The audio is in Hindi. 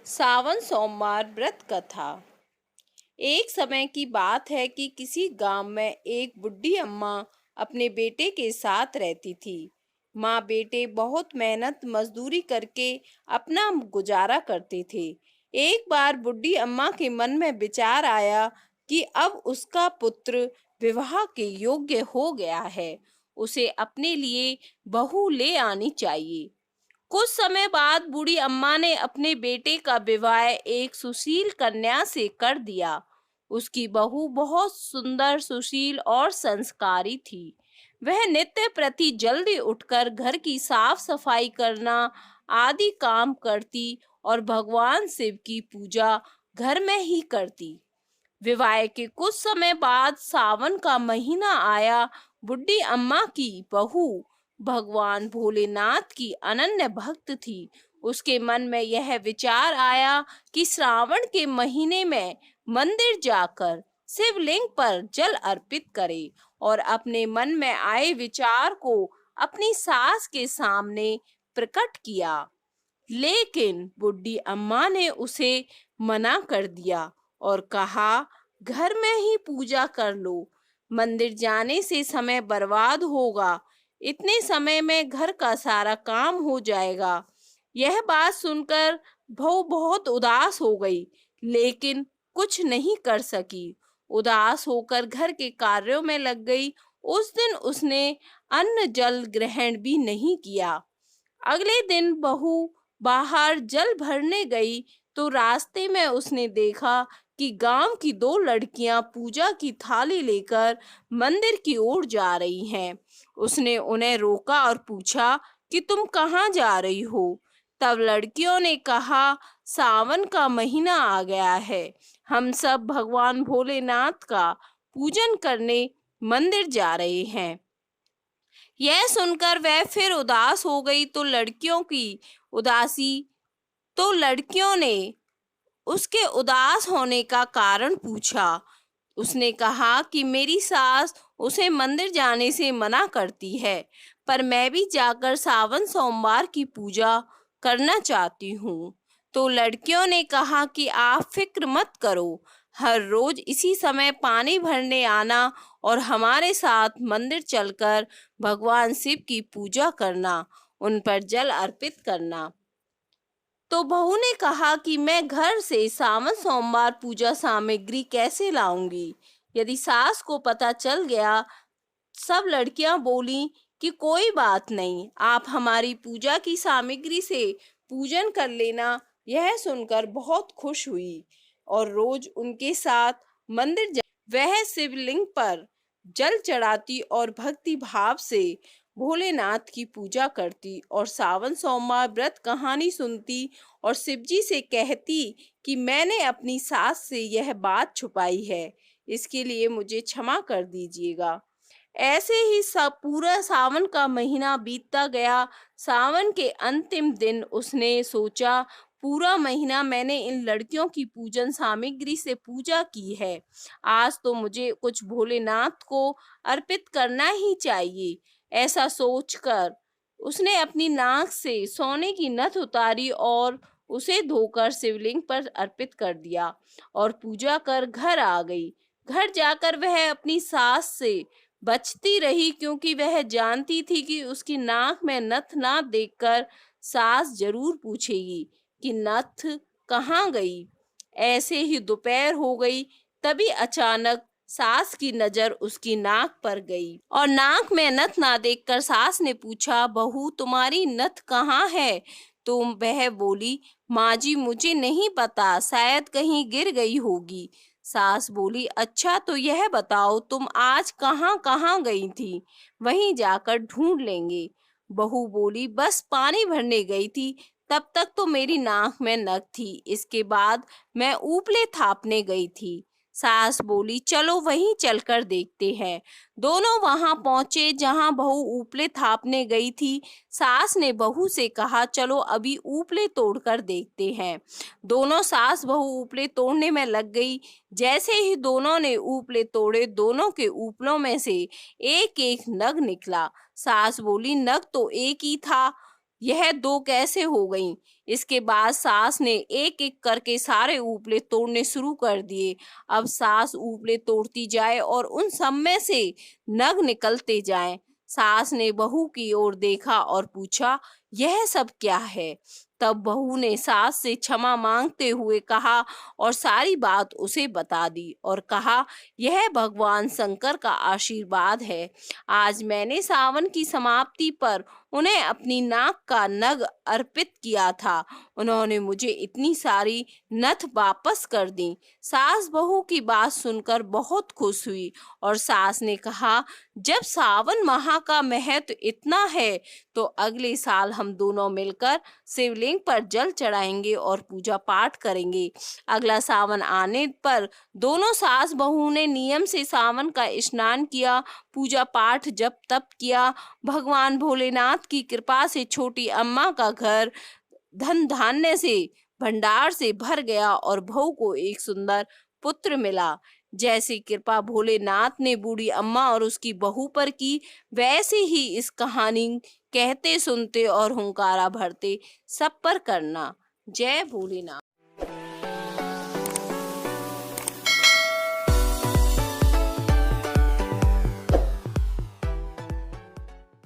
सावन सोमवार व्रत कथा। एक समय की बात है कि किसी गांव में एक बुढ़ी अम्मा अपने बेटे के साथ रहती थी। माँ बेटे बहुत मेहनत मजदूरी करके अपना गुजारा करते थे। एक बार बुढ़ी अम्मा के मन में विचार आया कि अब उसका पुत्र विवाह के योग्य हो गया है, उसे अपने लिए बहू ले आनी चाहिए। कुछ समय बाद बूढ़ी अम्मा ने अपने बेटे का विवाह एक सुशील कन्या से कर दिया। उसकी बहू बहुत सुंदर, सुशील और संस्कारी थी। वह नित्य प्रति जल्दी उठकर घर की साफ सफाई करना आदि काम करती और भगवान शिव की पूजा घर में ही करती। विवाह के कुछ समय बाद सावन का महीना आया। बुढ़ी अम्मा की बहू भगवान भोलेनाथ की अनन्य भक्त थी। उसके मन में यह विचार आया कि श्रावण के महीने में मंदिर जाकर शिवलिंग पर जल अर्पित करे और अपने मन में आए विचार को अपनी सास के सामने प्रकट किया। लेकिन बुढ़ी अम्मा ने उसे मना कर दिया और कहा, घर में ही पूजा कर लो, मंदिर जाने से समय बर्बाद होगा, इतने समय में घर का सारा काम हो जाएगा। यह बात सुनकर बहू बहुत उदास हो गई, लेकिन कुछ नहीं कर सकी। उदास होकर घर के कार्यों में लग गई। उस दिन उसने अन्न जल ग्रहण भी नहीं किया। अगले दिन बहू बाहर जल भरने गई तो रास्ते में उसने देखा कि गांव की दो लड़कियां पूजा की थाली लेकर मंदिर की ओर जा रही हैं। उसने उन्हें रोका और पूछा कि तुम कहाँ जा रही हो? तब लड़कियों ने कहा, सावन का महीना आ गया है, हम सब भगवान भोलेनाथ का पूजन करने मंदिर जा रहे हैं। यह सुनकर वह फिर उदास हो गई तो लड़कियों ने उसके उदास होने का कारण पूछा। उसने कहा कि मेरी सास उसे मंदिर जाने से मना करती है, पर मैं भी जाकर सावन सोमवार की पूजा करना चाहती हूँ। तो लड़कियों ने कहा कि आप फिक्र मत करो, हर रोज इसी समय पानी भरने आना और हमारे साथ मंदिर चलकर भगवान शिव की पूजा करना, उन पर जल अर्पित करना। तो बहू ने कहा कि मैं घर से सावन सोमवार पूजा सामग्री कैसे लाऊंगी? यदि सास को पता चल गया। सब लड़कियां बोली कि कोई बात नहीं, आप हमारी पूजा की सामग्री से पूजन कर लेना। यह सुनकर बहुत खुश हुई और रोज उनके साथ वह शिवलिंग पर जल चढ़ाती और भक्ति भाव से भोलेनाथ की पूजा करती और सावन सोमवार व्रत कहानी सुनती और शिवजी से कहती कि मैंने अपनी सास से यह बात छुपाई है, इसके लिए मुझे क्षमा कर दीजिएगा। ऐसे ही सब पूरा सावन का महीना बीतता गया। सावन के अंतिम दिन उसने सोचा, पूरा महीना मैंने इन लड़कियों की पूजन सामग्री से पूजा की है, आज तो मुझे कुछ भोलेनाथ को अर्पित करना ही चाहिए। ऐसा सोचकर उसने अपनी नाक से सोने की नथ उतारी और उसे धोकर शिवलिंग पर अर्पित कर दिया और पूजा कर घर आ गई। घर जाकर वह अपनी सास से बचती रही, क्योंकि वह जानती थी कि उसकी नाक में नथ ना देखकर सास जरूर पूछेगी कि नथ कहाँ गई। ऐसे ही दोपहर हो गई, तभी अचानक सास की नजर उसकी नाक पर गई और नाक में नथ ना देखकर सास ने पूछा, बहू तुम्हारी नथ कहाँ है? तो वह बोली, माँ जी मुझे नहीं पता, शायद कहीं गिर गई होगी। सास बोली, अच्छा तो यह बताओ तुम आज कहाँ कहाँ गई थी, वहीं जाकर ढूंढ लेंगे। बहू बोली, बस पानी भरने गई थी, तब तक तो मेरी नाक में नथ थी, इसके बाद मैं ऊपले थापने गई थी। सास बोली, चलो वहीं चलकर देखते हैं। दोनों वहां पहुंचे जहां बहू ऊपले थापने गई थी। सास ने बहू से कहा, चलो अभी ऊपले तोड़कर देखते हैं। दोनों सास बहू ऊपले तोड़ने में लग गई। जैसे ही दोनों ने ऊपले तोड़े, दोनों के ऊपलों में से एक एक नग निकला। सास बोली, नग तो एक ही था, यह दो कैसे हो गई? इसके बाद सास ने एक एक करके सारे उपले तोड़ने शुरू कर दिए। अब सास उपले तोड़ती जाए और उन सब में से नग निकलते जाएं। सास ने बहू की ओर देखा और पूछा, यह सब क्या है? तब बहू ने सास से क्षमा मांगते हुए कहा और सारी बात उसे बता दी और कहा, यह भगवान शंकर का आशीर्वाद है। आज मैंने सावन की समाप्ति पर उन्हें अपनी नाक का नग अर्पित किया था। उन्होंने मुझे इतनी सारी नथ वापस कर दी। सास बहू की बात सुनकर बहुत खुश हुई और सास ने कहा, जब सावन माह का महत्व इतना है तो अगले साल हम दोनों मिलकर शिवलिंग पर जल चढ़ाएंगे और पूजा पाठ करेंगे। अगला सावन आने पर दोनों सास बहू ने नियम से सावन का स्नान किया, पूजा पाठ जप तप किया। भगवान भोलेनाथ की कृपा से छोटी अम्मा का घर धन धान्य से भंडार से भर गया और बहू को एक सुंदर पुत्र मिला। जैसी कृपा भोलेनाथ ने बूढ़ी अम्मा और उसकी बहू पर की, वैसे ही इस कहानी कहते सुनते और हुंकारा भरते सब पर करना। जय भोलेनाथ।